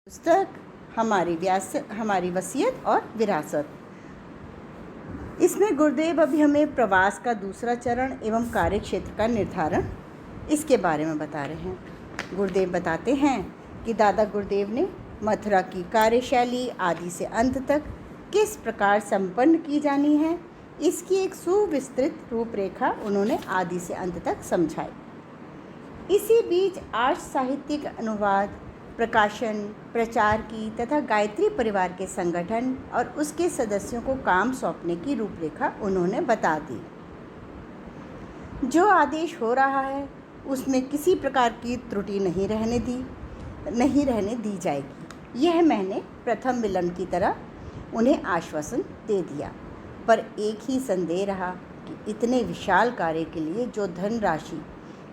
पुस्तक हमारी वसीयत और विरासत। इसमें गुरुदेव अभी हमें प्रवास का दूसरा चरण एवं कार्य क्षेत्र का निर्धारण इसके बारे में बता रहे हैं। गुरुदेव बताते हैं कि दादा गुरुदेव ने मथुरा की कार्यशैली आदि से अंत तक किस प्रकार संपन्न की जानी है, इसकी एक सुविस्तृत रूपरेखा उन्होंने आदि से अंत तक समझाई। इसी बीच आर्ष साहित्यिक अनुवाद, प्रकाशन, प्रचार की तथा गायत्री परिवार के संगठन और उसके सदस्यों को काम सौंपने की रूपरेखा उन्होंने बता दी। जो आदेश हो रहा है उसमें किसी प्रकार की त्रुटि नहीं रहने दी जाएगी। यह मैंने प्रथम मिलन की तरह उन्हें आश्वासन दे दिया, पर एक ही संदेह रहा कि इतने विशाल कार्य के लिए जो धनराशि,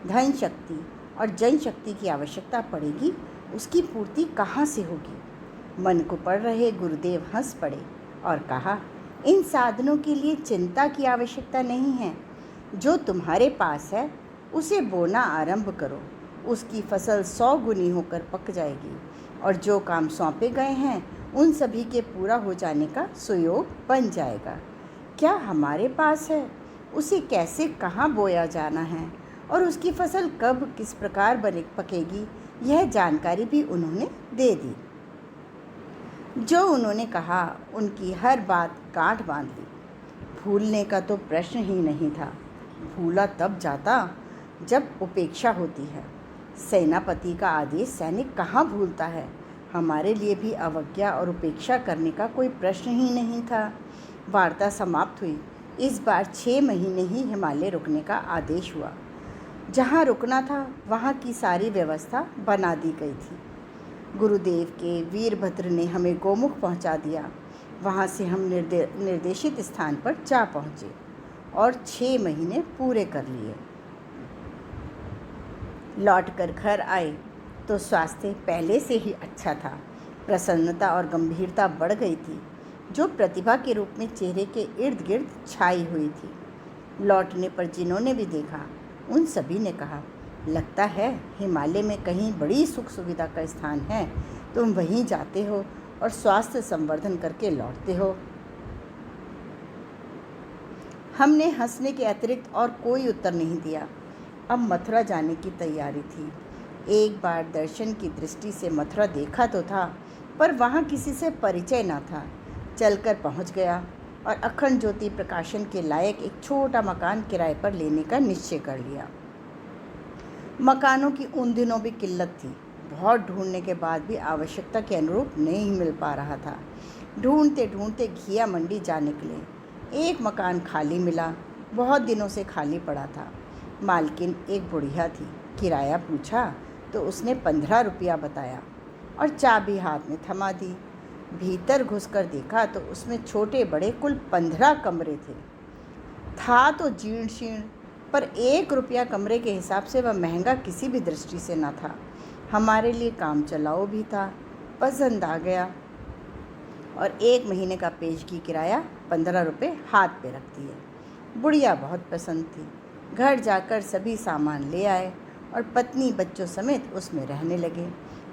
धन शक्ति और जनशक्ति की आवश्यकता पड़ेगी, उसकी पूर्ति कहाँ से होगी। मन को पढ़ रहे गुरुदेव हंस पड़े और कहा, इन साधनों के लिए चिंता की आवश्यकता नहीं है। जो तुम्हारे पास है उसे बोना आरंभ करो, उसकी फसल 100 गुनी होकर पक जाएगी और जो काम सौंपे गए हैं उन सभी के पूरा हो जाने का सुयोग बन जाएगा। क्या हमारे पास है, उसे कैसे कहाँ बोया जाना है और उसकी फसल कब किस प्रकार पकेगी, यह जानकारी भी उन्होंने दे दी। जो उन्होंने कहा उनकी हर बात गांठ बांध ली। भूलने का तो प्रश्न ही नहीं था। भूला तब जाता जब उपेक्षा होती है। सेनापति का आदेश सैनिक कहाँ भूलता है। हमारे लिए भी अवज्ञा और उपेक्षा करने का कोई प्रश्न ही नहीं था। वार्ता समाप्त हुई। इस बार 6 महीने ही हिमालय रुकने का आदेश हुआ। जहाँ रुकना था वहाँ की सारी व्यवस्था बना दी गई थी। गुरुदेव के वीरभद्र ने हमें गोमुख पहुँचा दिया। वहाँ से हम निर्देशित स्थान पर जा पहुँचे और 6 महीने पूरे कर लिए। लौटकर घर आए तो स्वास्थ्य पहले से ही अच्छा था। प्रसन्नता और गंभीरता बढ़ गई थी, जो प्रतिभा के रूप में चेहरे के इर्द गिर्द छाई हुई थी। लौटने पर जिन्होंने भी देखा उन सभी ने कहा, लगता है हिमालय में कहीं बड़ी सुख सुविधा का स्थान है। तुम वहीं जाते हो और स्वास्थ्य संवर्धन करके लौटते हो। हमने हंसने के अतिरिक्त और कोई उत्तर नहीं दिया। अब मथुरा जाने की तैयारी थी। एक बार दर्शन की दृष्टि से मथुरा देखा तो था, पर वहाँ किसी से परिचय न था। चलकर पहुँच गया और अखंड ज्योति प्रकाशन के लायक एक छोटा मकान किराए पर लेने का निश्चय कर लिया। मकानों की उन दिनों भी किल्लत थी। बहुत ढूंढने के बाद भी आवश्यकता के अनुरूप नहीं मिल पा रहा था। ढूंढते ढूंढते घिया मंडी जा निकले। एक मकान खाली मिला। बहुत दिनों से खाली पड़ा था। मालकिन एक बुढ़िया थी। किराया पूछा तो उसने 15 रुपया बताया और चाबी हाथ में थमा दी। भीतर घुसकर देखा तो उसमें छोटे बड़े कुल 15 कमरे थे। था तो जीर्ण शीर्ण, पर 1 रुपया कमरे के हिसाब से वह महंगा किसी भी दृष्टि से न था। हमारे लिए काम चलाओ भी था। पसंद आ गया और 1 महीने का पेशगी किराया 15 रुपये हाथ पे रख दिए। बुढ़िया बहुत पसंद थी। घर जाकर सभी सामान ले आए और पत्नी बच्चों समेत उसमें रहने लगे।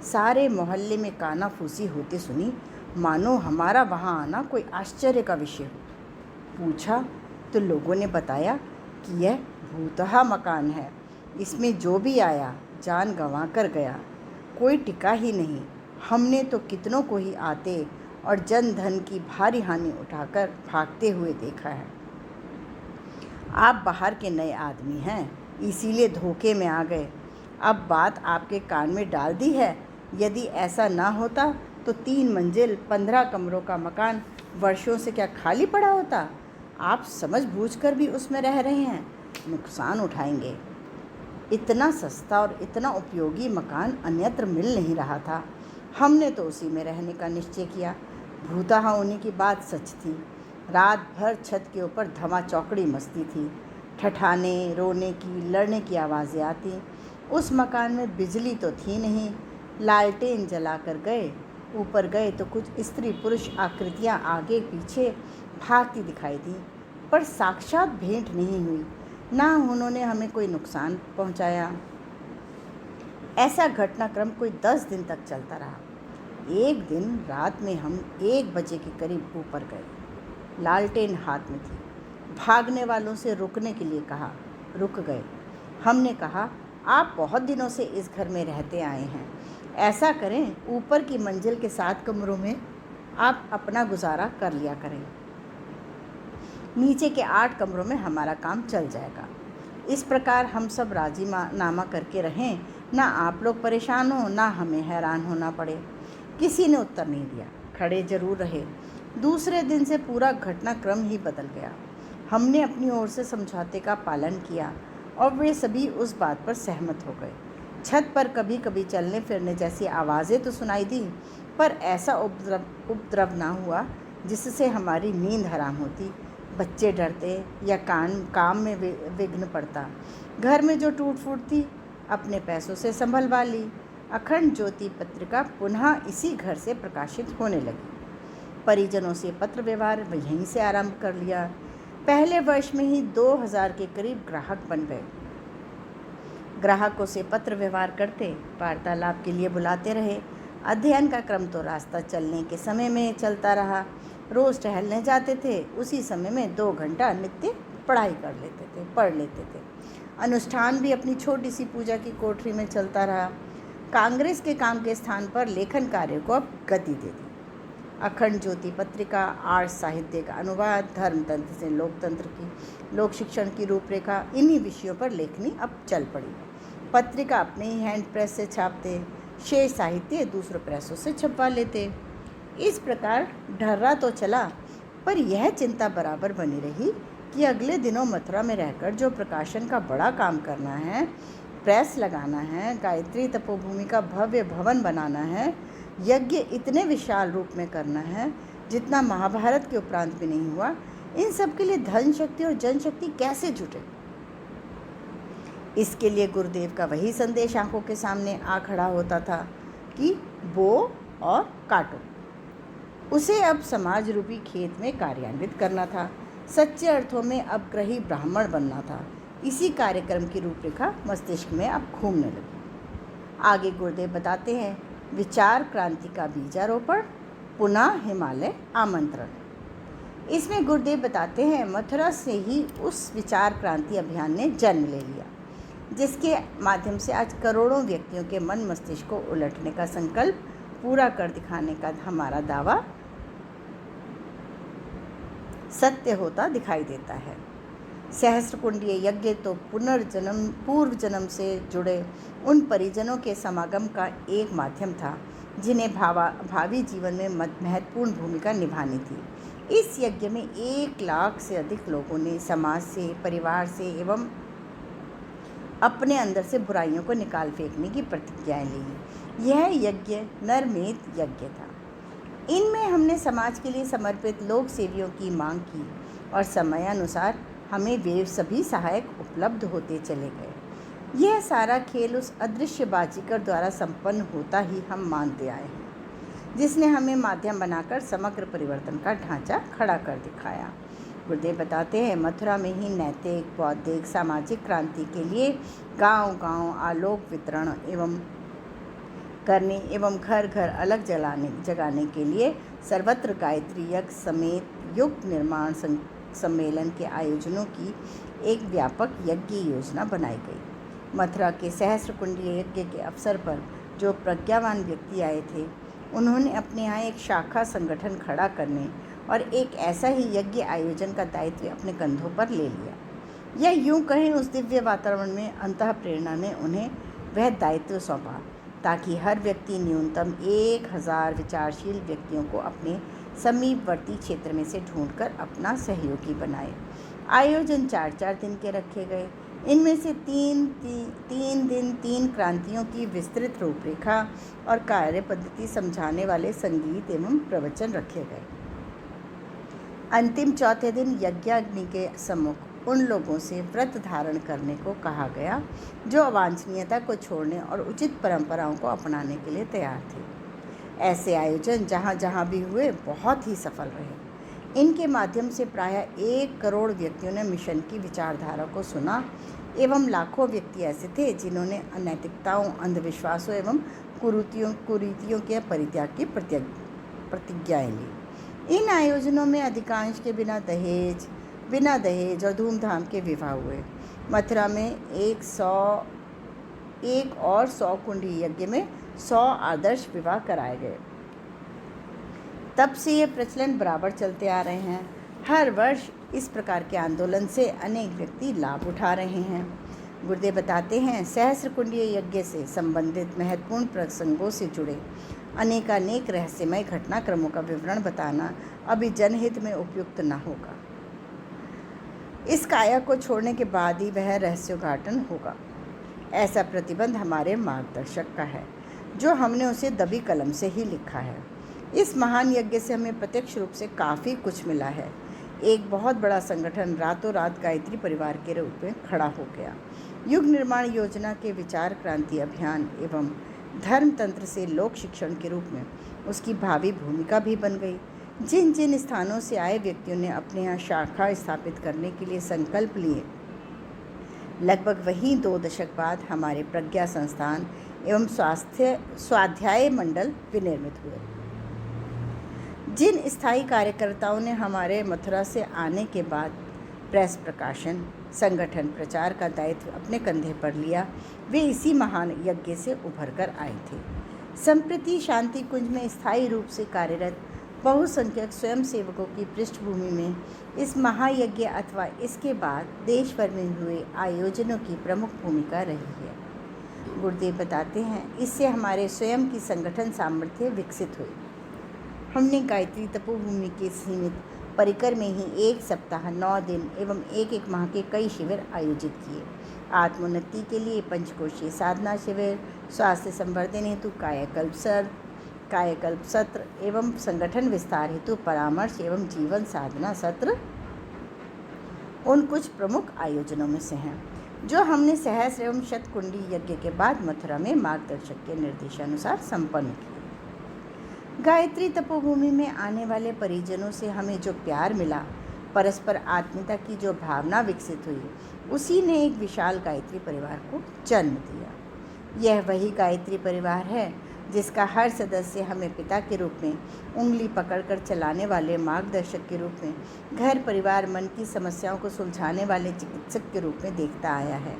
सारे मोहल्ले में कानाफूसी होती सुनी, मानो हमारा वहाँ आना कोई आश्चर्य का विषय हो। पूछा तो लोगों ने बताया कि यह भूतहा मकान है। इसमें जो भी आया जान गंवा कर गया, कोई टिका ही नहीं। हमने तो कितनों को ही आते और जन धन की भारी हानि उठाकर भागते हुए देखा है। आप बाहर के नए आदमी हैं, इसीलिए धोखे में आ गए। अब बात आपके कान में डाल दी है। यदि ऐसा ना होता तो 3 मंजिल 15 कमरों का मकान वर्षों से क्या खाली पड़ा होता। आप समझ बूझकर भी उसमें रह रहे हैं, नुकसान उठाएंगे। इतना सस्ता और इतना उपयोगी मकान अन्यत्र मिल नहीं रहा था। हमने तो उसी में रहने का निश्चय किया। भूतहा होने की बात सच थी। रात भर छत के ऊपर धमा चौकड़ी मस्ती थी। ठठाने, रोने की, लड़ने की आवाज़ें आती। उस मकान में बिजली तो थी नहीं। लालटेन जलाकर गए। ऊपर गए तो कुछ स्त्री पुरुष आकृतियाँ आगे पीछे भागती दिखाई दी, पर साक्षात भेंट नहीं हुई। ना उन्होंने हमें कोई नुकसान पहुंचाया। ऐसा घटनाक्रम कोई 10 दिन तक चलता रहा। एक दिन रात में हम 1 बजे के करीब ऊपर गए। लालटेन हाथ में थी। भागने वालों से रुकने के लिए कहा। रुक गए। हमने कहा, आप बहुत दिनों से इस घर में रहते आए हैं, ऐसा करें ऊपर की मंजिल के 7 कमरों में आप अपना गुजारा कर लिया करें, नीचे के 8 कमरों में हमारा काम चल जाएगा। इस प्रकार हम सब राजीनामा करके रहें, ना आप लोग परेशान हो, ना हमें हैरान होना पड़े। किसी ने उत्तर नहीं दिया। खड़े जरूर रहे। दूसरे दिन से पूरा घटनाक्रम ही बदल गया। हमने अपनी ओर से समझौते का पालन किया और वे सभी उस बात पर सहमत हो गए। छत पर कभी कभी चलने फिरने जैसी आवाज़ें तो सुनाई दी, पर ऐसा उपद्रव ना हुआ जिससे हमारी नींद हराम होती, बच्चे डरते या काम में विघ्न पड़ता। घर में जो टूट फूट थी अपने पैसों से संभलवा ली। अखंड ज्योति पत्रिका पुनः इसी घर से प्रकाशित होने लगी। परिजनों से पत्र व्यवहार यहीं से आरंभ कर लिया। पहले वर्ष में ही 2000 के करीब ग्राहक बन गए। ग्राहकों से पत्र व्यवहार करते, वार्तालाप के लिए बुलाते रहे। अध्ययन का क्रम तो रास्ता चलने के समय में चलता रहा। रोज़ टहलने जाते थे, उसी समय में 2 घंटा नित्य पढ़ाई पढ़ लेते थे। अनुष्ठान भी अपनी छोटी सी पूजा की कोठरी में चलता रहा। कांग्रेस के काम के स्थान पर लेखन कार्य को अब गति दे दी। अखंड ज्योति पत्रिका, आर्ट साहित्य का अनुवाद, धर्मतंत्र से लोकतंत्र की लोक शिक्षण की रूपरेखा, इन्हीं विषयों पर लेखनी अब चल पड़ी। पत्रिका अपने ही हैंड प्रेस से छापते, शेष साहित्य दूसरों प्रेसों से छपवा लेते। इस प्रकार ढर्रा तो चला, पर यह चिंता बराबर बनी रही कि अगले दिनों मथुरा में रहकर जो प्रकाशन का बड़ा काम करना है, प्रेस लगाना है, गायत्री तपोभूमि का भव्य भवन बनाना है, यज्ञ इतने विशाल रूप में करना है जितना महाभारत के उपरांत भी नहीं हुआ, इन सब के लिए धन शक्ति और जनशक्ति कैसे जुटे। इसके लिए गुरुदेव का वही संदेश आंखों के सामने आ खड़ा होता था कि बो और काटो। उसे अब समाज रूपी खेत में कार्यान्वित करना था। सच्चे अर्थों में अपग्रही ब्राह्मण बनना था। इसी कार्यक्रम की रूपरेखा मस्तिष्क में अब घूमने लगी। आगे गुरुदेव बताते हैं, विचार क्रांति का बीजारोपण, पुनः हिमालय आमंत्रण। इसमें गुरुदेव बताते हैं, मथुरा से ही उस विचार क्रांति अभियान ने जन्म ले लिया, जिसके माध्यम से आज करोड़ों व्यक्तियों के मन मस्तिष्क को उलटने का संकल्प पूरा कर दिखाने का हमारा दावा सत्य होता दिखाई देता है। सहस्त्रकुंडीय यज्ञ तो पूर्व जन्म से जुड़े उन परिजनों के समागम का एक माध्यम था जिन्हें भावी जीवन में महत्वपूर्ण भूमिका निभानी थी। इस यज्ञ में 1 लाख से अधिक लोगों ने समाज से, परिवार से एवं अपने अंदर से बुराइयों को निकाल फेंकने की प्रतिज्ञाएं ली। यह यज्ञ नरमेध यज्ञ था। इनमें हमने समाज के लिए समर्पित लोक सेवियों की मांग की और समयानुसार हमें वे सभी सहायक उपलब्ध होते चले गए। यह सारा खेल उस अदृश्य बाजीगर द्वारा संपन्न होता ही हम मानते आए हैं, जिसने हमें माध्यम बनाकर समग्र परिवर्तन का ढांचा खड़ा कर दिखाया। गुरुदेव बताते हैं, मथुरा में ही नैतिक, बौद्धिक, सामाजिक क्रांति के लिए गांव-गांव आलोक वितरण करने एवं घर घर अलग जगाने के लिए सर्वत्र गायत्री यज्ञ समेत युग निर्माण सम्मेलन के आयोजनों की एक व्यापक यज्ञ योजना बनाई गई। मथुरा के सहस्त्रकुंडीय यज्ञ के अवसर पर जो प्रज्ञावान व्यक्ति आए थे, उन्होंने अपने यहाँ एक शाखा संगठन खड़ा करने और एक ऐसा ही यज्ञ आयोजन का दायित्व अपने कंधों पर ले लिया। या यूँ कहें, उस दिव्य वातावरण में अंतः प्रेरणा ने उन्हें वह दायित्व सौंपा ताकि हर व्यक्ति न्यूनतम 1000 विचारशील व्यक्तियों को अपने समीपवर्ती क्षेत्र में से ढूंढकर अपना सहयोगी बनाए। आयोजन 4-4 दिन के रखे गए। इनमें से 3 दिन 3 क्रांतियों की विस्तृत रूपरेखा और कार्य पद्धति समझाने वाले संगीत एवं प्रवचन रखे गए। अंतिम चौथे दिन यज्ञाग्नि के सम्मुख उन लोगों से व्रत धारण करने को कहा गया जो अवांछनीयता को छोड़ने और उचित परंपराओं को अपनाने के लिए तैयार थे। ऐसे आयोजन जहाँ जहाँ भी हुए बहुत ही सफल रहे। इनके माध्यम से प्रायः 1 करोड़ व्यक्तियों ने मिशन की विचारधारा को सुना एवं लाखों व्यक्ति ऐसे थे जिन्होंने अनैतिकताओं, अंधविश्वासों एवं कुरीतियों के परित्याग की प्रतिज्ञाएं ली। इन आयोजनों में अधिकांश के बिना दहेज और धूमधाम के विवाह हुए। मथुरा में 100 कुंडी यज्ञ में 100 आदर्श विवाह कराए गए। तब से यह प्रचलन बराबर चलते आ रहे हैं। हर वर्ष इस प्रकार के आंदोलन से अनेक व्यक्ति लाभ उठा रहे हैं। गुरुदेव बताते हैं, सहस्र कुंडीय यज्ञ से संबंधित महत्वपूर्ण प्रसंगों से जुड़े अनेकानेक रहस्यमय घटनाक्रमों का विवरण बताना अभी जनहित में उपयुक्त न होगा। इस काया को छोड़ने के बाद ही वह रहस्योद्घाटन होगा। ऐसा प्रतिबंध हमारे मार्गदर्शक का है, जो हमने उसे दबी कलम से ही लिखा है। इस महान यज्ञ से हमें प्रत्यक्ष रूप से काफ़ी कुछ मिला है। एक बहुत बड़ा संगठन रातों रात गायत्री परिवार के रूप में खड़ा हो गया। युग निर्माण योजना के विचार क्रांति अभियान एवं धर्म तंत्र से लोक शिक्षण के रूप में उसकी भावी भूमिका भी बन गई। जिन जिन स्थानों से आए व्यक्तियों ने अपने यहाँ शाखा स्थापित करने के लिए संकल्प लिए, लगभग वहीं 2 दशक बाद हमारे प्रज्ञा संस्थान एवं स्वाध्याय मंडल विनिर्मित हुए। जिन स्थायी कार्यकर्ताओं ने हमारे मथुरा से आने के बाद प्रेस प्रकाशन, संगठन प्रचार का दायित्व अपने कंधे पर लिया, वे इसी महान यज्ञ से उभर कर आए थे। संप्रति शांति कुंज में स्थायी रूप से कार्यरत बहुसंख्यक स्वयंसेवकों की पृष्ठभूमि में इस महायज्ञ अथवा इसके बाद देश भर में हुए आयोजनों की प्रमुख भूमिका रही है। गुरुदेव बताते हैं, इससे हमारे स्वयं की संगठन सामर्थ्य विकसित हुई। हमने गायत्री तपोभूमि के सीमित परिकर में ही 1 सप्ताह 9 दिन एवं 1 माह के कई शिविर आयोजित किए। आत्मोन्नति के लिए पंचकोशीय साधना शिविर, स्वास्थ्य संवर्धन हेतु कायाकल्प सत्र एवं संगठन विस्तार हेतु परामर्श एवं जीवन साधना सत्र उन कुछ प्रमुख आयोजनों में से हैं, जो हमने सहस्र एवं शत कुंडी यज्ञ के बाद मथुरा में मार्गदर्शक के निर्देशानुसार संपन्न किए। गायत्री तपोभूमि में आने वाले परिजनों से हमें जो प्यार मिला, परस्पर आत्मीयता की जो भावना विकसित हुई, उसी ने एक विशाल गायत्री परिवार को जन्म दिया। यह वही गायत्री परिवार है जिसका हर सदस्य हमें पिता के रूप में, उंगली पकड़कर चलाने वाले मार्गदर्शक के रूप में, घर परिवार मन की समस्याओं को सुलझाने वाले चिकित्सक के रूप में देखता आया है।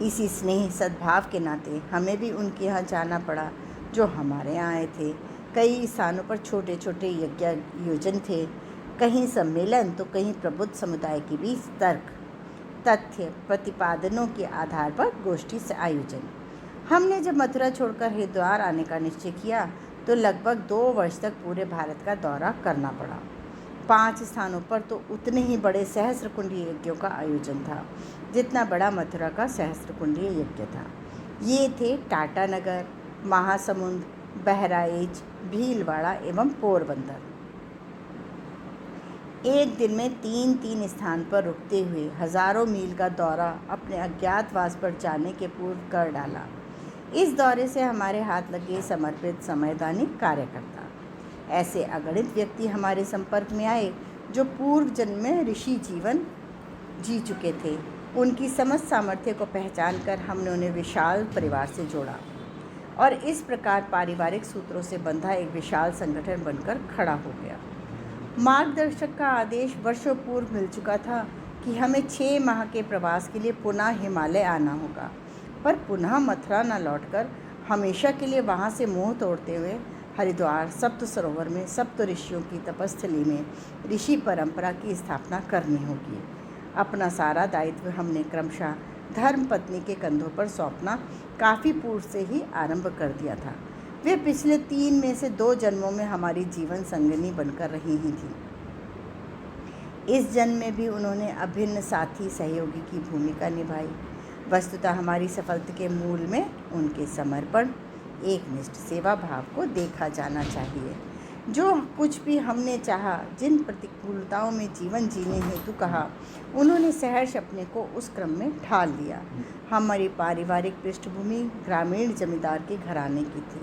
इसी स्नेह सद्भाव के नाते हमें भी उनके यहाँ जाना पड़ा जो हमारे यहाँ आए थे। कई स्थानों पर छोटे छोटे यज्ञ आयोजन थे, कहीं सम्मेलन तो कहीं प्रबुद्ध समुदाय के बीच तर्क तथ्य प्रतिपादनों के आधार पर गोष्ठी से आयोजन। हमने जब मथुरा छोड़कर हरिद्वार आने का निश्चय किया तो लगभग 2 वर्ष तक पूरे भारत का दौरा करना पड़ा। 5 स्थानों पर तो उतने ही बड़े सहस्र कुंडीय यज्ञों का आयोजन था जितना बड़ा मथुरा का सहस्र कुंडीय यज्ञ था। ये थे टाटानगर, महासमुंद, बहराइच, भीलवाड़ा एवं पोरबंदर। एक दिन में 3 स्थान पर रुकते हुए हजारों मील का दौरा अपने अज्ञातवास पर जाने के पूर्व कर डाला। इस दौरे से हमारे हाथ लगे समर्पित समयदानी कार्यकर्ता, ऐसे अगणित व्यक्ति हमारे संपर्क में आए जो पूर्व जन्म में ऋषि जीवन जी चुके थे। उनकी समस्त सामर्थ्य को पहचान कर हमने उन्हें विशाल परिवार से जोड़ा और इस प्रकार पारिवारिक सूत्रों से बंधा एक विशाल संगठन बनकर खड़ा हो गया। मार्गदर्शक का आदेश वर्षों पूर्व मिल चुका था कि हमें 6 माह के प्रवास के लिए पुनः हिमालय आना होगा, पर पुनः मथुरा न लौटकर हमेशा के लिए वहाँ से मुँह तोड़ते हुए हरिद्वार सप्त सरोवर में सप्त ऋषियों की तपस्थली में ऋषि परंपरा की स्थापना करनी होगी। अपना सारा दायित्व हमने क्रमशः धर्म पत्नी के कंधों पर सौंपना काफ़ी पूर्व से ही आरंभ कर दिया था। वे पिछले 3 में से 2 जन्मों में हमारी जीवन संगिनी बनकर रही ही थी। इस जन्म में भी उन्होंने अभिन्न साथी सहयोगी की भूमिका निभाई। वस्तुतः हमारी सफलता के मूल में उनके समर्पण, एकनिष्ठ सेवा भाव को देखा जाना चाहिए। जो कुछ भी हमने चाहा, जिन प्रतिकूलताओं में जीवन जीने हेतु कहा, उन्होंने सहर्ष अपने को उस क्रम में ढाल लिया। हमारी पारिवारिक पृष्ठभूमि ग्रामीण जमींदार के घराने की थी,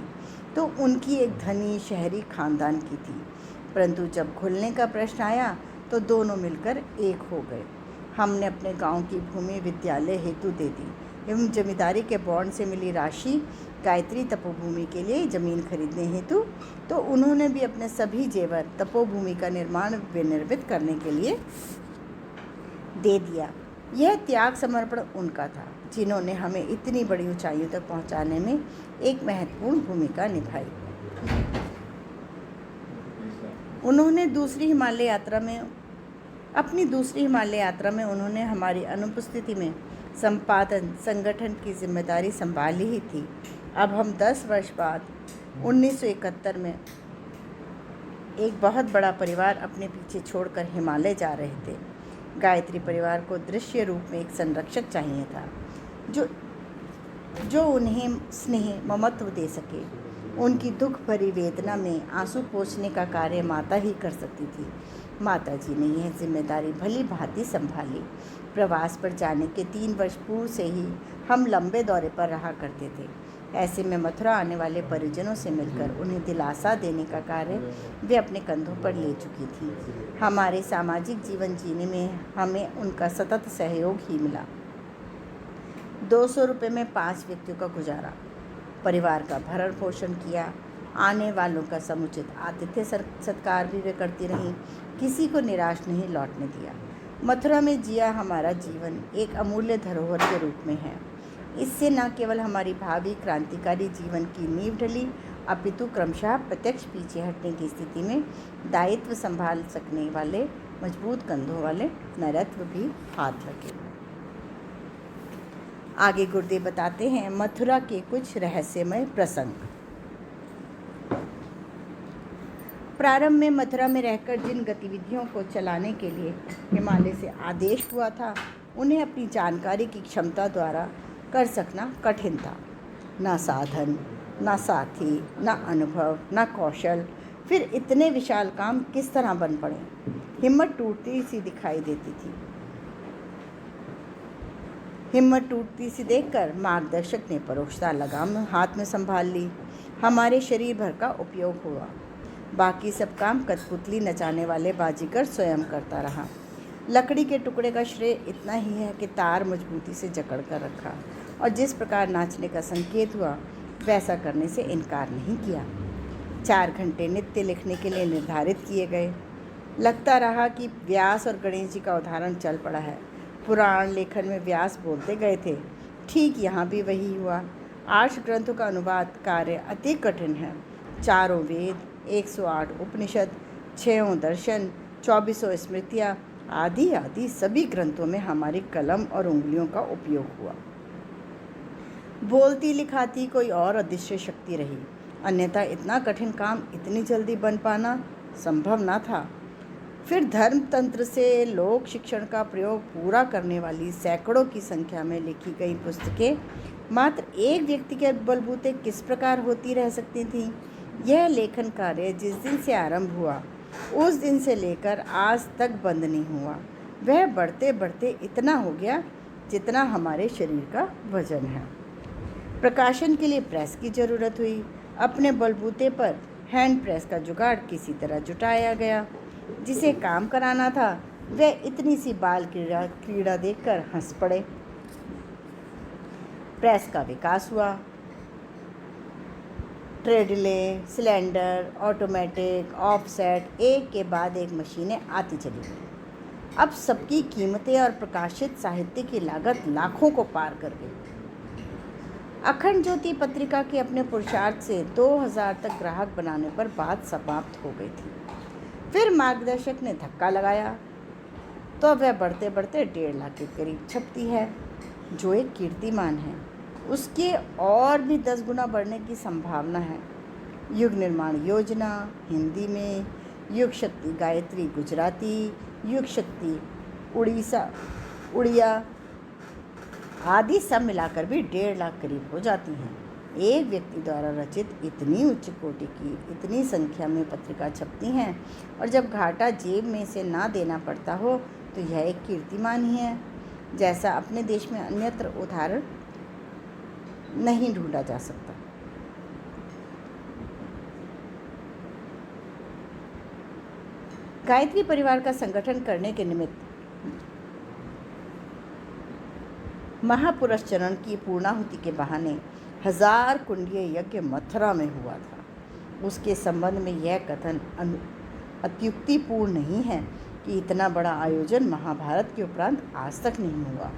तो उनकी एक धनी शहरी खानदान की थी, परंतु जब खुलने का प्रश्न आया तो दोनों मिलकर एक हो गए। हमने अपने गांव की भूमि विद्यालय हेतु दे दी एवं जमींदारी के बॉन्ड से मिली राशि गायत्री तपोभूमि के लिए ज़मीन खरीदने हेतु, तो उन्होंने भी अपने सभी जेवर तपोभूमि का निर्माण विनिर्मित करने के लिए दे दिया। यह त्याग समर्पण उनका था जिन्होंने हमें इतनी बड़ी ऊंचाइयों तक पहुंचाने में एक महत्वपूर्ण भूमिका निभाई। अपनी दूसरी हिमालय यात्रा में उन्होंने हमारी अनुपस्थिति में संपादन संगठन की जिम्मेदारी संभाली ही थी। अब हम 10 वर्ष बाद 1971 में एक बहुत बड़ा परिवार अपने पीछे छोड़कर हिमालय जा रहे थे। गायत्री परिवार को दृश्य रूप में एक संरक्षक चाहिए था जो उन्हें स्नेह ममत्व दे सके। उनकी दुख भरी वेदना में आंसू पोंछने का कार्य माता ही कर सकती थी। माता जी ने यह जिम्मेदारी भली भांति संभाली। प्रवास पर जाने के 3 वर्ष पूर्व से ही हम लंबे दौरे पर रहा करते थे। ऐसे में मथुरा आने वाले परिजनों से मिलकर उन्हें दिलासा देने का कार्य वे अपने कंधों पर ले चुकी थी। हमारे सामाजिक जीवन जीने में हमें उनका सतत सहयोग ही मिला। 200 रुपये में 5 व्यक्तियों का गुजारा, परिवार का भरण पोषण किया। आने वालों का समुचित आतिथ्य सत्कार भी वे करती रहीं, किसी को निराश नहीं लौटने दिया। मथुरा में जिया हमारा जीवन एक अमूल्य धरोहर के रूप में है। इससे न केवल हमारी भावी क्रांतिकारी जीवन की नींव ढली, अपितु क्रमशः प्रत्यक्ष पीछे हटने की स्थिति में दायित्व संभाल सकने वाले मजबूत कंधों वाले नरत्व भी हाथ लगे। आगे गुरुदेव बताते हैं मथुरा के कुछ रहस्यमय प्रसंग। प्रारंभ में मथुरा में रहकर जिन गतिविधियों को चलाने के लिए हिमालय से आदेश हुआ था, उन्हें अपनी जानकारी की क्षमता द्वारा कर सकना कठिन था। न साधन, न साथी, न अनुभव, न कौशल, फिर इतने विशाल काम किस तरह बन पड़े। हिम्मत टूटती सी दिखाई देती थी। हिम्मत टूटती सी देखकर मार्गदर्शक ने परोक्षता लगाम हाथ में संभाल ली। हमारे शरीर भर का उपयोग हुआ। बाकी सब काम कठपुतली नचाने वाले बाजीगर स्वयं करता रहा। लकड़ी के टुकड़े का श्रेय इतना ही है कि तार मजबूती से जकड़ कर रखा और जिस प्रकार नाचने का संकेत हुआ वैसा करने से इनकार नहीं किया। 4 घंटे नित्य लिखने के लिए निर्धारित किए गए। लगता रहा कि व्यास और गणेश जी का उदाहरण चल पड़ा है। पुराण लेखन में व्यास बोलते गए थे, ठीक यहाँ भी वही हुआ। 8 ग्रंथों का अनुवाद कार्य अति कठिन है। 4 वेद, 108 उपनिषद, 6 दर्शन, 24 स्मृतियाँ आदि आदि सभी ग्रंथों में हमारी कलम और उंगलियों का उपयोग हुआ। बोलती लिखाती कोई और अदृश्य शक्ति रही, अन्यथा इतना कठिन काम इतनी जल्दी बन पाना संभव न था। फिर धर्म तंत्र से लोक शिक्षण का प्रयोग पूरा करने वाली सैकड़ों की संख्या में लिखी गई पुस्तकें मात्र एक व्यक्ति के बलबूते किस प्रकार होती रह सकती थीं। यह लेखन कार्य जिस दिन से आरंभ हुआ उस दिन से लेकर आज तक बंद नहीं हुआ। वह बढ़ते बढ़ते इतना हो गया जितना हमारे शरीर का वजन है। प्रकाशन के लिए प्रेस की ज़रूरत हुई। अपने बलबूते पर हैंड प्रेस का जुगाड़ किसी तरह जुटाया गया। जिसे काम कराना था वह इतनी सी बाल क्रीड़ा देखकर हंस पड़े। प्रेस का विकास हुआ। ट्रेडले, सिलेंडर, ऑटोमेटिक, ऑफसेट, एक के बाद एक मशीनें आती चली गई। अब सबकी कीमतें और प्रकाशित साहित्य की लागत लाखों को पार कर गई। अखंड ज्योति पत्रिका के अपने पुरुषार्थ से 2000 तक ग्राहक बनाने पर बात समाप्त हो गई थी। फिर मार्गदर्शक ने धक्का लगाया तो वह बढ़ते बढ़ते 1.5 लाख के करीब छपती है, जो एक कीर्तिमान है। उसके और भी 10 गुना बढ़ने की संभावना है। युग निर्माण योजना हिंदी में, युग शक्ति गायत्री गुजराती, युग शक्ति उड़िया आदि सब मिलाकर भी 1.5 लाख करीब हो जाती हैं। एक व्यक्ति द्वारा रचित इतनी उच्च कोटि की इतनी संख्या में पत्रिका छपती हैं और जब घाटा जेब में से ना देना पड़ता हो तो यह एक कीर्तिमान ही है, जैसा अपने देश में अन्यत्र उदाहरण नहीं ढूंढा जा सकता। गायत्री परिवार का संगठन करने के निमित्त महापुरस्चरण की पूर्णाहुति के बहाने 1000 कुंडीय यज्ञ मथुरा में हुआ था। उसके संबंध में यह कथन अत्युक्तिपूर्ण नहीं है कि इतना बड़ा आयोजन महाभारत के उपरांत आज तक नहीं हुआ।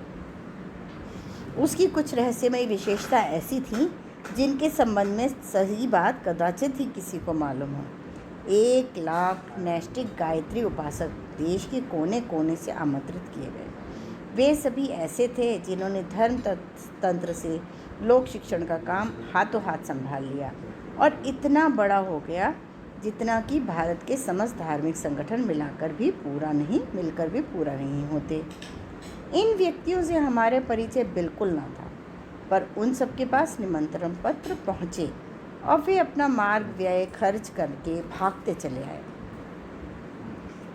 उसकी कुछ रहस्यमयी विशेषता ऐसी थी जिनके संबंध में सही बात कदाचित ही किसी को मालूम हो। 1 लाख नैष्ठिक गायत्री उपासक देश के कोने कोने से आमंत्रित किए गए। वे सभी ऐसे थे जिन्होंने धर्म तंत्र से लोक शिक्षण का काम हाथों हाथ संभाल लिया और इतना बड़ा हो गया जितना कि भारत के समस्त धार्मिक संगठन मिलकर भी पूरा नहीं होते। इन व्यक्तियों से हमारे परिचय बिल्कुल ना था, पर उन सबके पास निमंत्रण पत्र पहुँचे और वे अपना मार्ग व्यय खर्च करके भागते चले आए।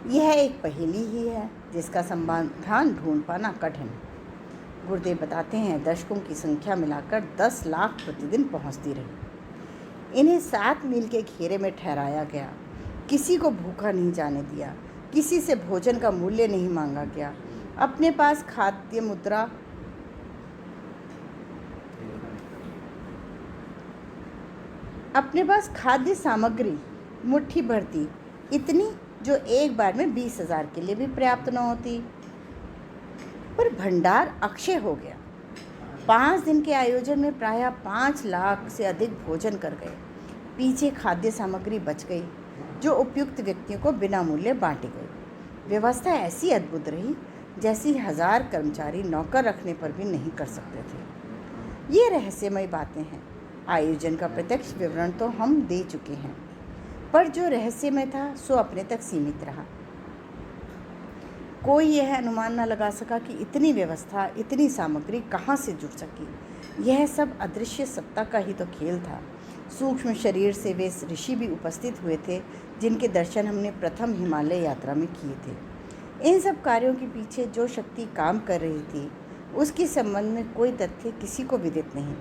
यह एक पहेली ही है जिसका समाधान ढूंढ पाना कठिन। गुरुदेव बताते हैं दर्शकों की संख्या मिलाकर 10 लाख प्रतिदिन पहुंचती रही। इन्हें 7 मील के घेरे में ठहराया गया। किसी को भूखा नहीं जाने दिया, किसी से भोजन का मूल्य नहीं मांगा गया। अपने पास खाद्य सामग्री मुट्ठी भर थी, इतनी जो एक बार में 20,000 के लिए भी पर्याप्त न होती, पर भंडार अक्षय हो गया। 5 दिन के आयोजन में प्रायः 5 लाख से अधिक भोजन कर गए। पीछे खाद्य सामग्री बच गई जो उपयुक्त व्यक्तियों को बिना मूल्य बांटी गई। व्यवस्था ऐसी अद्भुत रही जैसी 1000 कर्मचारी नौकर रखने पर भी नहीं कर सकते थे। ये रहस्यमय बातें हैं। आयोजन का प्रत्यक्ष विवरण तो हम दे चुके हैं, पर जो रहस्यमय था सो अपने तक सीमित रहा। कोई यह अनुमान न लगा सका कि इतनी व्यवस्था, इतनी सामग्री कहाँ से जुट सकी। यह सब अदृश्य सत्ता का ही तो खेल था। सूक्ष्म शरीर से वे ऋषि भी उपस्थित हुए थे जिनके दर्शन हमने प्रथम हिमालय यात्रा में किए थे। इन सब कार्यों के पीछे जो शक्ति काम कर रही थी उसके संबंध में कोई तथ्य किसी को विदित नहीं।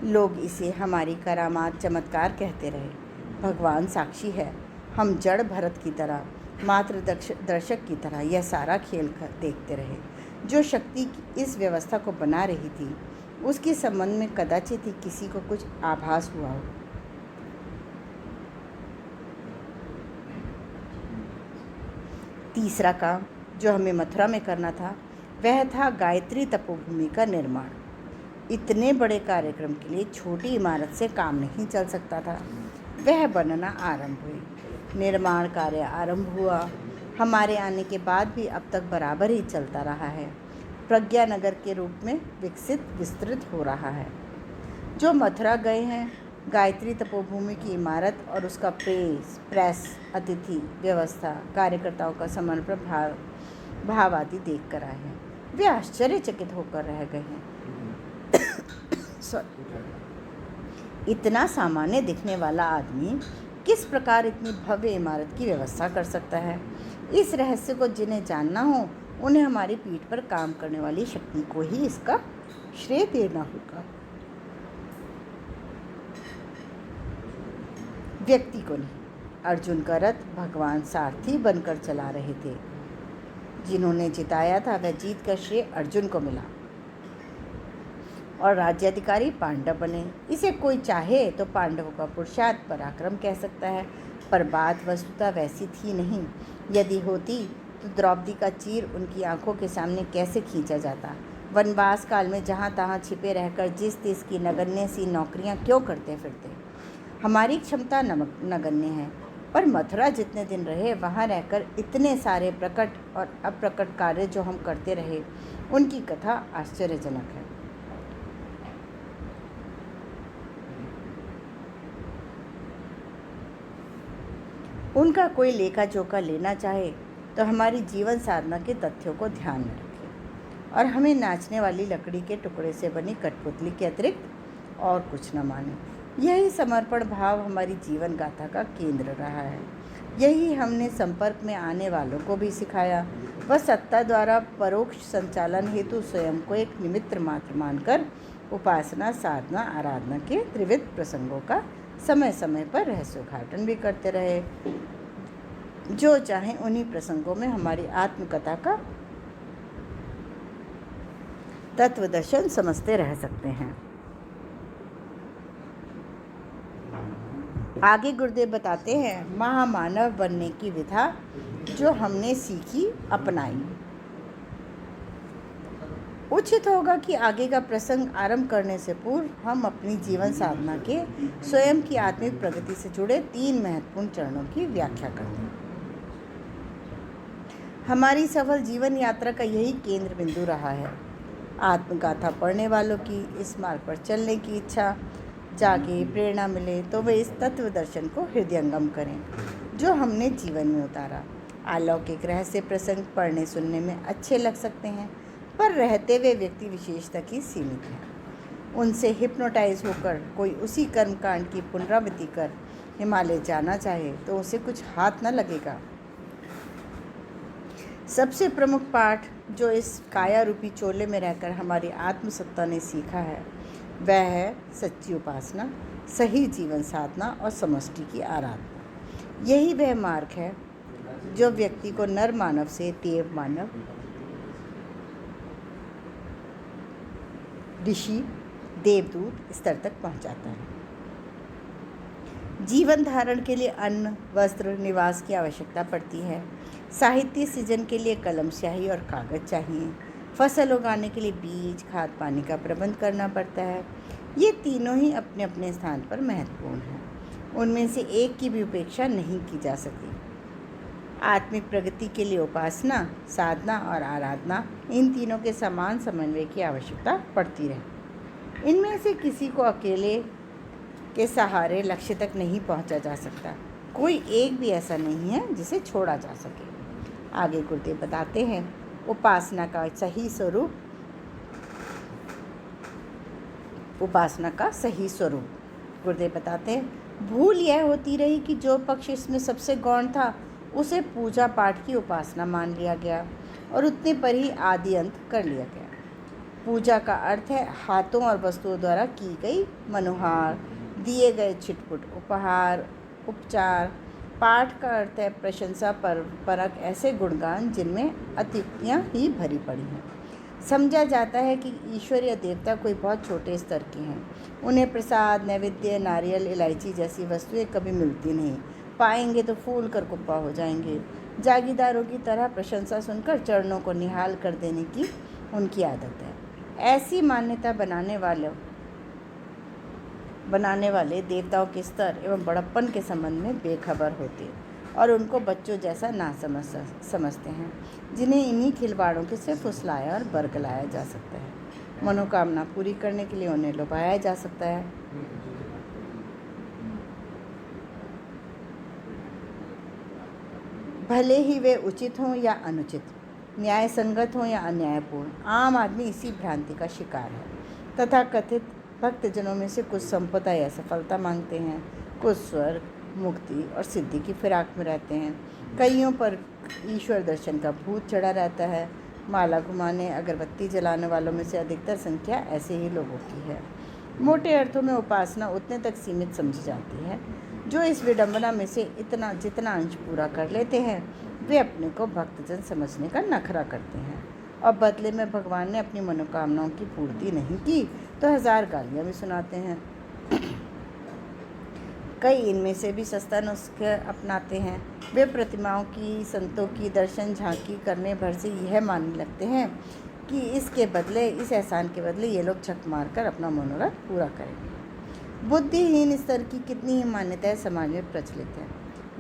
लोग इसे हमारी करामात चमत्कार कहते रहे। भगवान साक्षी है, हम जड़ भरत की तरह, मात्र दर्शक की तरह यह सारा खेल देखते रहे। जो शक्ति इस व्यवस्था को बना रही थी उसके संबंध में कदाचित ही किसी को कुछ आभास हुआ हो। तीसरा काम जो हमें मथुरा में करना था वह था गायत्री तपोभूमि का निर्माण। इतने बड़े कार्यक्रम के लिए छोटी इमारत से काम नहीं चल सकता था। वह बनना आरंभ हुई। निर्माण कार्य आरंभ हुआ। हमारे आने के बाद भी अब तक बराबर ही चलता रहा है। प्रज्ञा नगर के रूप में विस्तृत हो रहा है। जो मथुरा गए हैं, गायत्री तपोभूमि की इमारत और उसका प्रेस, अतिथि व्यवस्था, कार्यकर्ताओं का समर्पण भाव आदि देख कर आए हैं। वे आश्चर्यचकित होकर रह गए हैं। इतना सामान्य दिखने वाला आदमी किस प्रकार इतनी भव्य इमारत की व्यवस्था कर सकता है? इस रहस्य को जिन्हें जानना हो उन्हें हमारी पीठ पर काम करने वाली शक्ति को ही इसका श्रेय देना होगा, व्यक्ति को नहीं। अर्जुन का रथ भगवान सारथी बनकर चला रहे थे। जिन्होंने जिताया था वह जीत का श्रेय अर्जुन को मिला और राज्याधिकारी पांडव बने। इसे कोई चाहे तो पांडवों का पुरुषार्थ पराक्रम कह सकता है, पर बात वस्तुतः वैसी थी नहीं। यदि होती तो द्रौपदी का चीर उनकी आंखों के सामने कैसे खींचा जाता। वनवास काल में जहाँ तहाँ छिपे रहकर जिस तिस की नगण्य सी नौकरियाँ क्यों करते फिरते। हमारी क्षमता नगण्य है, पर मथुरा जितने दिन रहे वहाँ रहकर इतने सारे प्रकट और अप्रकट कार्य जो हम करते रहे उनकी कथा आश्चर्यजनक है। उनका कोई लेखा जोखा लेना चाहे तो हमारी जीवन साधना के तथ्यों को ध्यान में रखें और हमें नाचने वाली लकड़ी के टुकड़े से बनी कठपुतली के अतिरिक्त और कुछ न माने। यही समर्पण भाव हमारी जीवन गाथा का केंद्र रहा है। यही हमने संपर्क में आने वालों को भी सिखाया। वह सत्ता द्वारा परोक्ष संचालन हेतु स्वयं को एक निमित्त मात्र मानकर उपासना, साधना, आराधना के त्रिविध प्रसंगों का समय समय पर रहस्योद्घाटन भी करते रहे। जो चाहे उन्हीं प्रसंगों में हमारी आत्मकथा का तत्व दर्शन समझते रह सकते हैं। आगे गुरुदेव बताते हैं, महामानव बनने की विधा जो हमने सीखी अपनाई। उचित होगा कि आगे का प्रसंग आरंभ करने से पूर्व हम अपनी जीवन साधना के स्वयं की आत्मिक प्रगति से जुड़े 3 महत्वपूर्ण चरणों की व्याख्या करते हैं। हमारी सफल जीवन यात्रा का यही केंद्र बिंदु रहा है। आत्मगाथा पढ़ने वालों की इस मार्ग पर चलने की इच्छा जागे, प्रेरणा मिले तो वे इस तत्व दर्शन को हृदयंगम करें जो हमने जीवन में उतारा। अलौकिक रहस्य प्रसंग पढ़ने सुनने में अच्छे लग सकते हैं, पर रहते हुए व्यक्ति विशेष तक ही सीमित हैं। उनसे हिप्नोटाइज होकर कोई उसी कर्मकांड की पुनरावृत्ति कर हिमालय जाना चाहे तो उसे कुछ हाथ न लगेगा। सबसे प्रमुख पाठ जो इस काया रूपी चोले में रहकर हमारी आत्मसत्ता ने सीखा है वह है सच्ची उपासना, सही जीवन साधना और समष्टि की आराधना। यही वह मार्ग है जो व्यक्ति को नर मानव से देव मानव, ऋषि, देवदूत स्तर तक पहुंचाता है। जीवन धारण के लिए अन्न, वस्त्र, निवास की आवश्यकता पड़ती है। साहित्य सृजन के लिए कलम, स्याही और कागज चाहिए। फसल उगाने के लिए बीज, खाद, पानी का प्रबंध करना पड़ता है। ये तीनों ही अपने अपने स्थान पर महत्वपूर्ण हैं। उनमें से एक की भी उपेक्षा नहीं की जा सकती। आत्मिक प्रगति के लिए उपासना, साधना और आराधना, इन तीनों के समान समन्वय की आवश्यकता पड़ती रहे। इनमें से किसी को अकेले के सहारे लक्ष्य तक नहीं पहुंचा जा सकता। कोई एक भी ऐसा नहीं है जिसे छोड़ा जा सके। आगे गुरुदेव बताते हैं, उपासना का सही स्वरूप गुरुदेव बताते हैं, भूल यह होती रही कि जो पक्ष इसमें सबसे गौण था उसे पूजा पाठ की उपासना मान लिया गया और उतने पर ही आदि अंत कर लिया गया। पूजा का अर्थ है हाथों और वस्तुओं द्वारा की गई मनोहार, दिए गए छिटपुट उपहार, उपचार। पाठ का अर्थ है प्रशंसा परक ऐसे गुणगान जिनमें अतिथियाँ ही भरी पड़ी हैं। समझा जाता है कि ईश्वर या देवता कोई बहुत छोटे स्तर के हैं। उन्हें प्रसाद, नैवेद्य, नारियल, इलायची जैसी वस्तुएं कभी मिलती नहीं। पाएंगे तो फूल कर कुप्पा हो जाएंगे। जागीरदारों की तरह प्रशंसा सुनकर चरणों को निहाल कर देने की उनकी आदत है। ऐसी मान्यता बनाने वाले देवताओं के स्तर एवं बड़प्पन के संबंध में बेखबर होते और उनको बच्चों जैसा ना समझते हैं, जिन्हें इन्हीं खिलवाड़ों के से फुसलाया और बरगलाया जा सकता है। मनोकामना पूरी करने के लिए उन्हें लुभाया जा सकता है। भले ही वे उचित हों या अनुचित, न्याय संगत हों या अन्यायपूर्ण, आम आदमी इसी भ्रांति का शिकार है। तथा कथित भक्तजनों में से कुछ संपदा या सफलता मांगते हैं, कुछ स्वर्ग, मुक्ति और सिद्धि की फिराक में रहते हैं। कईयों पर ईश्वर दर्शन का भूत चढ़ा रहता है। माला घुमाने, अगरबत्ती जलाने वालों में से अधिकतर संख्या ऐसे ही लोगों की है। मोटे अर्थों में उपासना उतने तक सीमित समझी जाती है जो इस विडंबना में से जितना अंश पूरा कर लेते हैं वे अपने को भक्तजन समझने का नखरा करते हैं और बदले में भगवान ने अपनी मनोकामनाओं की पूर्ति नहीं की तो 1000 गालियाँ भी सुनाते हैं। कई इनमें से भी सस्ता नुस्खे अपनाते हैं। वे प्रतिमाओं की, संतों की दर्शन झांकी करने भर से यह मानने लगते हैं कि इस एहसान के बदले ये लोग छक मारकर अपना मनोरथ पूरा करेंगे। बुद्धिहीन स्तर की कितनी ही मान्यताएं समाज में प्रचलित हैं।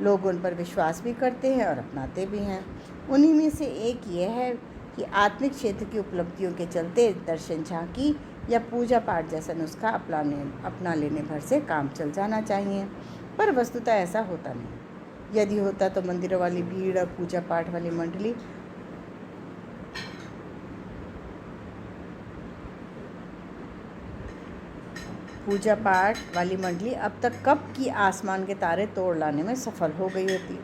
लोग उन पर विश्वास भी करते हैं और अपनाते भी हैं। उन्हीं में से एक यह है कि आत्मिक क्षेत्र की उपलब्धियों के चलते दर्शन झांकी या पूजा पाठ जैसा नुस्खा अपना लेने भर से काम चल जाना चाहिए, पर वस्तुतः ऐसा होता नहीं। यदि होता तो मंदिरों वाली भीड़ और पूजा पाठ वाली मंडली अब तक कब की आसमान के तारे तोड़ लाने में सफल हो गई होती।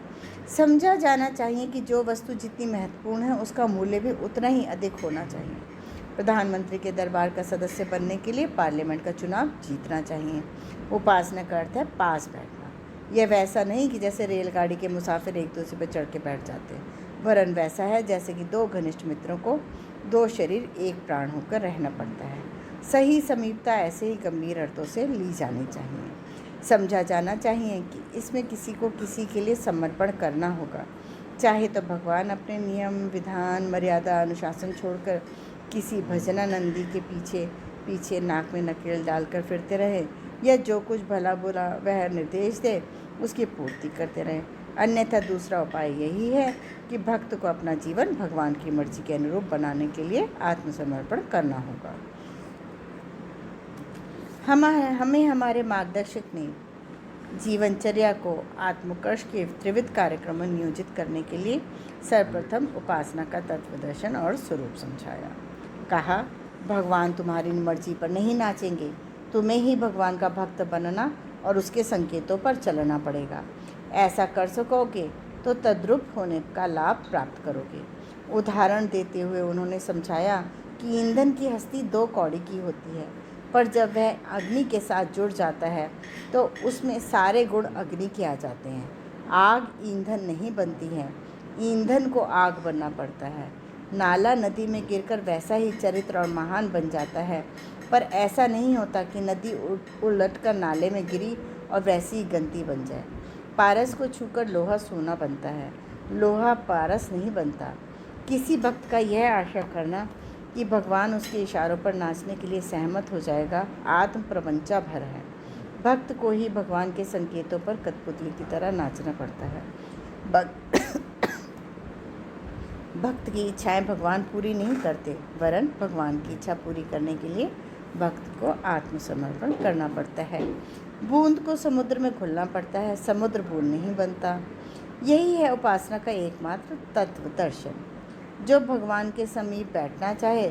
समझा जाना चाहिए कि जो वस्तु जितनी महत्वपूर्ण है उसका मूल्य भी उतना ही अधिक होना चाहिए। प्रधानमंत्री के दरबार का सदस्य बनने के लिए पार्लियामेंट का चुनाव जीतना चाहिए। उपासना का अर्थ है पास बैठना। यह वैसा नहीं कि जैसे रेलगाड़ी के मुसाफिर एक दूसरे पर चढ़ के बैठ जाते हैं, वरन वैसा है जैसे कि दो घनिष्ठ मित्रों को दो शरीर एक प्राण होकर रहना पड़ता है। सही समीपता ऐसे ही गंभीर अर्थों से ली जानी चाहिए। समझा जाना चाहिए कि इसमें किसी को किसी के लिए समर्पण करना होगा। चाहे तो भगवान अपने नियम, विधान, मर्यादा, अनुशासन छोड़कर किसी भजनानंदी के पीछे पीछे नाक में नकेल डालकर फिरते रहे, या जो कुछ भला बुरा वह निर्देश दे उसकी पूर्ति करते रहे। अन्यथा दूसरा उपाय यही है कि भक्त को अपना जीवन भगवान की मर्जी के अनुरूप बनाने के लिए आत्मसमर्पण करना होगा। हमें हमारे मार्गदर्शक ने जीवनचर्या को आत्मोत्कर्ष के त्रिविध कार्यक्रम में नियोजित करने के लिए सर्वप्रथम उपासना का तत्वदर्शन और स्वरूप समझाया। कहा, भगवान तुम्हारी मर्जी पर नहीं नाचेंगे, तुम्हें ही भगवान का भक्त बनना और उसके संकेतों पर चलना पड़ेगा। ऐसा कर सकोगे तो तद्रूप होने का लाभ प्राप्त करोगे। उदाहरण देते हुए उन्होंने समझाया कि ईंधन की हस्ती 2 कौड़ी की होती है, पर जब वह अग्नि के साथ जुड़ जाता है तो उसमें सारे गुण अग्नि के आ जाते हैं। आग ईंधन नहीं बनती है, ईंधन को आग बनना पड़ता है। नाला नदी में गिरकर वैसा ही चरित्र और महान बन जाता है, पर ऐसा नहीं होता कि नदी उलटकर नाले में गिरी और वैसी ही गंदी बन जाए। पारस को छूकर लोहा सोना बनता है, लोहा पारस नहीं बनता। किसी भक्त का यह आशा करना कि भगवान उसके इशारों पर नाचने के लिए सहमत हो जाएगा, आत्म प्रपंचा भर है। भक्त को ही भगवान के संकेतों पर कठपुतली की तरह नाचना पड़ता है। भक्त की इच्छाएं भगवान पूरी नहीं करते, वरन भगवान की इच्छा पूरी करने के लिए भक्त को आत्मसमर्पण करना पड़ता है। बूंद को समुद्र में घुलना पड़ता है, समुद्र बूंद नहीं बनता। यही है उपासना का एकमात्र तत्व दर्शन। जो भगवान के समीप बैठना चाहे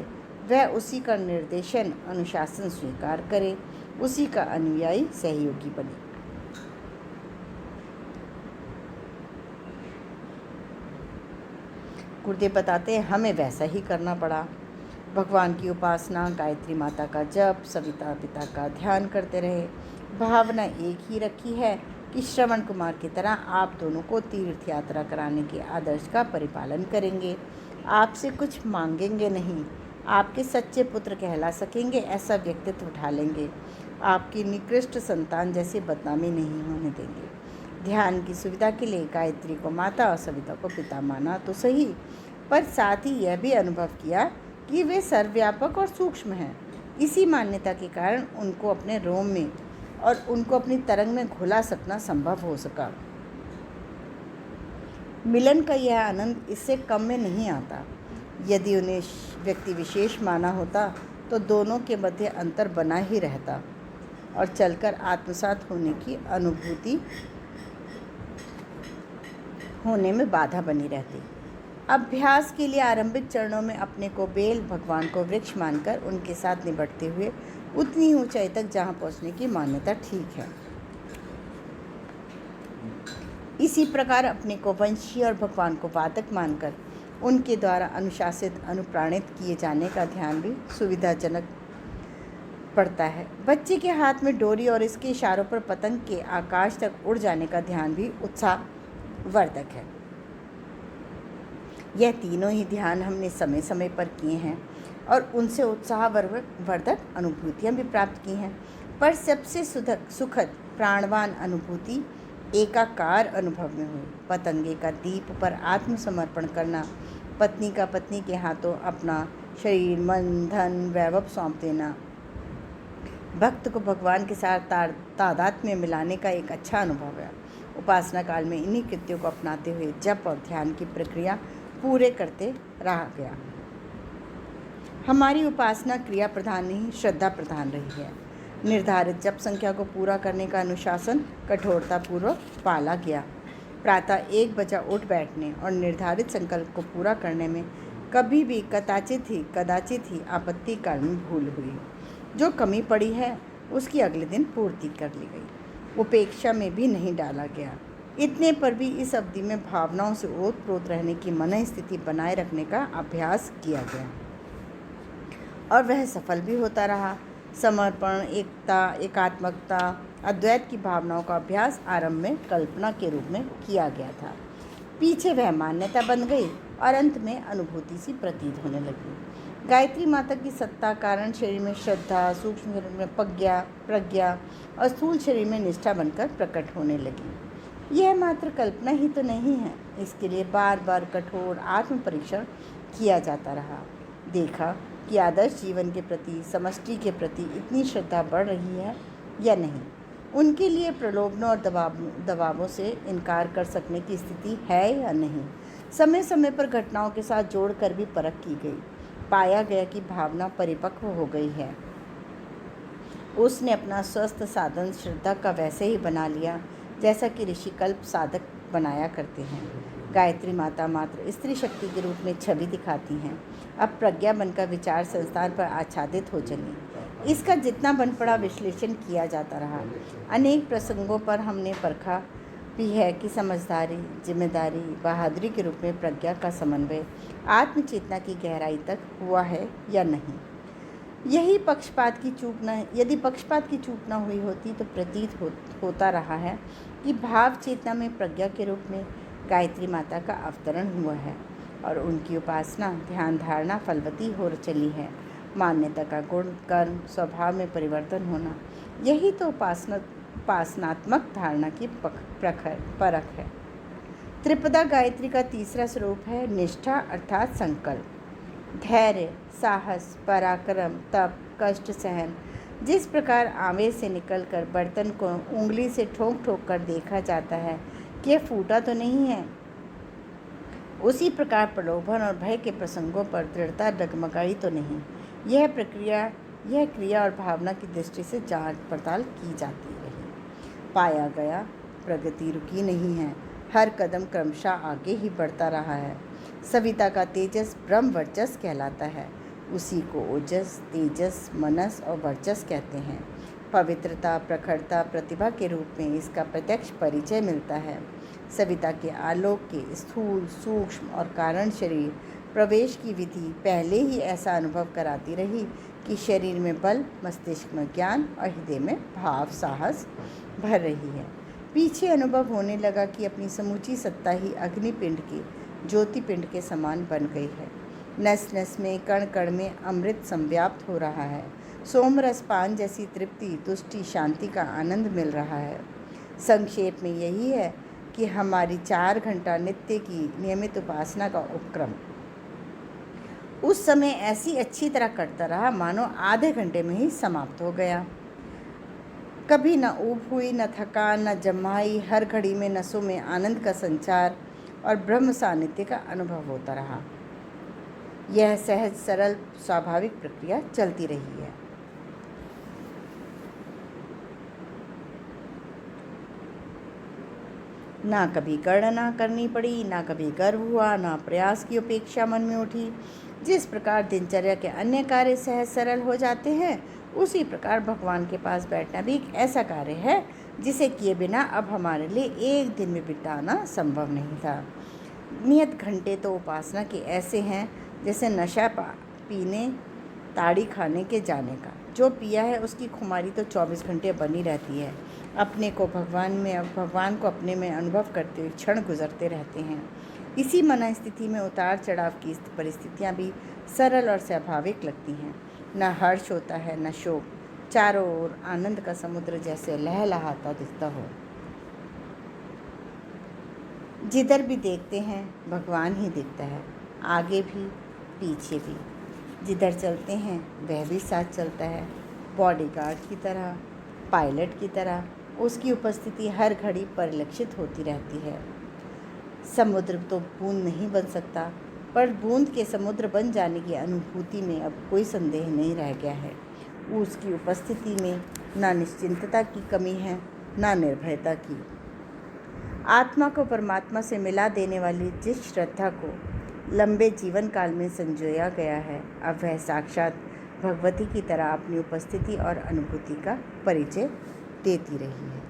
वह उसी का निर्देशन, अनुशासन स्वीकार करे, उसी का अनुयायी सहयोगी बने। गुरुदेव बताते हैं, हमें वैसा ही करना पड़ा। भगवान की उपासना, गायत्री माता का जप, सविता पिता का ध्यान करते रहे। भावना एक ही रखी है कि श्रवण कुमार की तरह आप दोनों को तीर्थ यात्रा कराने के आदर्श का परिपालन करेंगे। आपसे कुछ मांगेंगे नहीं, आपके सच्चे पुत्र कहला सकेंगे ऐसा व्यक्तित्व उठा लेंगे। आपकी निकृष्ट संतान जैसी बदनामी नहीं होने देंगे। ध्यान की सुविधा के लिए गायत्री को माता और सविता को पिता माना तो सही, पर साथ ही यह भी अनुभव किया कि वे सर्वव्यापक और सूक्ष्म हैं। इसी मान्यता के कारण उनको अपने रोम में और उनको अपनी तरंग में घुला सकना संभव हो सका। मिलन का यह आनंद इससे कम में नहीं आता। यदि उन्हें व्यक्ति विशेष माना होता तो दोनों के मध्य अंतर बना ही रहता और चलकर आत्मसात होने की अनुभूति होने में बाधा बनी रहती। अभ्यास के लिए आरंभिक चरणों में अपने को बेल, भगवान को वृक्ष मानकर उनके साथ निबटते हुए उतनी ऊंचाई तक जहां पहुंचने की मान्यता ठीक है। इसी प्रकार अपने को वंशी और भगवान को वादक मानकर उनके द्वारा अनुशासित, अनुप्राणित किए जाने का ध्यान भी सुविधाजनक पड़ता है। बच्चे के हाथ में डोरी और इसके इशारों पर पतंग के आकाश तक उड़ जाने का ध्यान भी उत्साहवर्धक है। यह तीनों ही ध्यान हमने समय समय पर किए हैं और उनसे उत्साहवर्धक अनुभूतियाँ भी प्राप्त की हैं, पर सबसे सुखद प्राणवान अनुभूति एकाकार अनुभव में हुई। पतंगे का दीप पर आत्मसमर्पण करना, पत्नी का पत्नी के हाथों अपना शरीर, मन, धन, वैभव सौंप देना, भक्त को भगवान के साथ तादात्म्य में मिलाने का एक अच्छा अनुभव है। उपासना काल में इन्हीं कृत्यों को अपनाते हुए जप और ध्यान की प्रक्रिया पूरे करते रहा गया। हमारी उपासना क्रिया प्रधान नहीं, श्रद्धा प्रधान रही है। निर्धारित जप संख्या को पूरा करने का अनुशासन कठोरतापूर्वक पाला गया। प्रातः 1 बजे उठ बैठने और निर्धारित संकल्प को पूरा करने में कभी भी कदाचित ही आपत्ति कारण भूल हुई। जो कमी पड़ी है उसकी अगले दिन पूर्ति कर ली गई। उपेक्षा में भी नहीं डाला गया। इतने पर भी इस अवधि में भावनाओं से ओतप्रोत रहने की मन स्थिति बनाए रखने का अभ्यास किया गया और वह सफल भी होता रहा। समर्पण, एकता, एकात्मकता, अद्वैत की भावनाओं का अभ्यास आरंभ में कल्पना के रूप में किया गया था। पीछे वह मान्यता बन गई और अंत में अनुभूति सी प्रतीत होने लगी। गायत्री माता की सत्ता कारण शरीर में श्रद्धा, सूक्ष्म शरीर में प्रज्ञा और स्थूल शरीर में निष्ठा बनकर प्रकट होने लगी। यह मात्र कल्पना ही तो नहीं है, इसके लिए बार बार कठोर आत्म परीक्षण किया जाता रहा। देखा कि आदर्श जीवन के प्रति, समष्टि के प्रति इतनी श्रद्धा बढ़ रही है या नहीं। उनके लिए प्रलोभनों और दबावों से इनकार कर सकने की स्थिति है या नहीं। समय समय पर घटनाओं के साथ जोड़कर भी परख की गई। पाया गया कि भावना परिपक्व हो गई है। उसने अपना स्वस्थ साधन श्रद्धा का वैसे ही बना लिया जैसा कि ऋषि कल्प साधक बनाया करते हैं। गायत्री माता मात्र स्त्री शक्ति के रूप में छवि दिखाती हैं। अब प्रज्ञा बनकर विचार संस्थान पर आच्छादित हो चली। इसका जितना बन पड़ा विश्लेषण किया जाता रहा। अनेक प्रसंगों पर हमने परखा भी है कि समझदारी, जिम्मेदारी, बहादुरी के रूप में प्रज्ञा का समन्वय आत्मचेतना की गहराई तक हुआ है या नहीं। यदि पक्षपात की चूक न हुई होती तो प्रतीत होता रहा है कि भाव चेतना में प्रज्ञा के रूप में गायत्री माता का अवतरण हुआ है और उनकी उपासना, ध्यान धारणा फलवती हो चली है। मान्यता का गुण, कर्म, स्वभाव में परिवर्तन होना, यही तो उपासनात्मक धारणा की परख है। त्रिपदा गायत्री का तीसरा स्वरूप है निष्ठा अर्थात संकल्प। धैर्य, साहस, पराक्रम, तप, कष्ट सहन। जिस प्रकार आवेश से निकलकर बर्तन को उंगली से ठोक ठोक कर देखा जाता है कि यह फूटा तो नहीं है, उसी प्रकार प्रलोभन और भय के प्रसंगों पर दृढ़ता डगमगाई तो नहीं। यह क्रिया और भावना की दृष्टि से जांच पड़ताल की जाती रही। पाया गया प्रगति रुकी नहीं है, हर कदम क्रमशः आगे ही बढ़ता रहा है। सविता का तेजस ब्रह्म वर्चस कहलाता है। उसी को ओजस, तेजस, मनस और वर्चस कहते हैं। पवित्रता, प्रखरता, प्रतिभा के रूप में इसका प्रत्यक्ष परिचय मिलता है। सविता के आलोक के स्थूल, सूक्ष्म और कारण शरीर प्रवेश की विधि पहले ही ऐसा अनुभव कराती रही कि शरीर में बल, मस्तिष्क में ज्ञान और हृदय में भाव, साहस भर रही है। पीछे अनुभव होने लगा कि अपनी समूची सत्ता ही अग्निपिंड की ज्योतिपिंड के समान बन गई है। नस नस में, कण कण में अमृत संव्याप्त हो रहा है। सोमरसपान जैसी तृप्ति, तुष्टि, शांति का आनंद मिल रहा है। संक्षेप में यही है कि हमारी 4 घंटा नित्य की नियमित उपासना का उपक्रम उस समय ऐसी अच्छी तरह कटता रहा मानो आधे घंटे में ही समाप्त हो गया। कभी न ऊब हुई, न थकान, न जमाई। हर घड़ी में नसों में आनंद का संचार और ब्रह्म सानिध्य का अनुभव होता रहा। यह सहज, सरल, स्वाभाविक प्रक्रिया चलती रही है। ना कभी गणना करनी पड़ी, ना कभी गर्व हुआ, ना प्रयास की अपेक्षा मन में उठी। जिस प्रकार दिनचर्या के अन्य कार्य सहज सरल हो जाते हैं, उसी प्रकार भगवान के पास बैठना भी एक ऐसा कार्य है जिसे किए बिना अब हमारे लिए एक दिन में बिताना संभव नहीं था। नियत घंटे तो उपासना के ऐसे हैं जैसे नशा पीने, ताड़ी खाने के जाने का। जो पिया है उसकी खुमारी तो 24 घंटे बनी रहती है। भगवान को अपने में अनुभव करते हुए क्षण गुजरते रहते हैं। इसी मन स्थिति में उतार चढ़ाव की परिस्थितियाँ भी सरल और स्वाभाविक लगती हैं। न हर्ष होता है, न शोक। चारों ओर आनंद का समुद्र जैसे लहलहाता दिखता हो। जिधर भी देखते हैं भगवान ही दिखता है, आगे भी पीछे भी। जिधर चलते हैं वह भी साथ चलता है, बॉडीगार्ड की तरह, पायलट की तरह। उसकी उपस्थिति हर घड़ी परिलक्षित होती रहती है। समुद्र तो बूंद नहीं बन सकता, पर बूंद के समुद्र बन जाने की अनुभूति में अब कोई संदेह नहीं रह गया है। उसकी उपस्थिति में ना निश्चिंतता की कमी है, ना निर्भयता की। आत्मा को परमात्मा से मिला देने वाली जिस श्रद्धा को लंबे जीवन काल में संजोया गया है, अब वह साक्षात भगवती की तरह अपनी उपस्थिति और अनुभूति का परिचय देती रही है।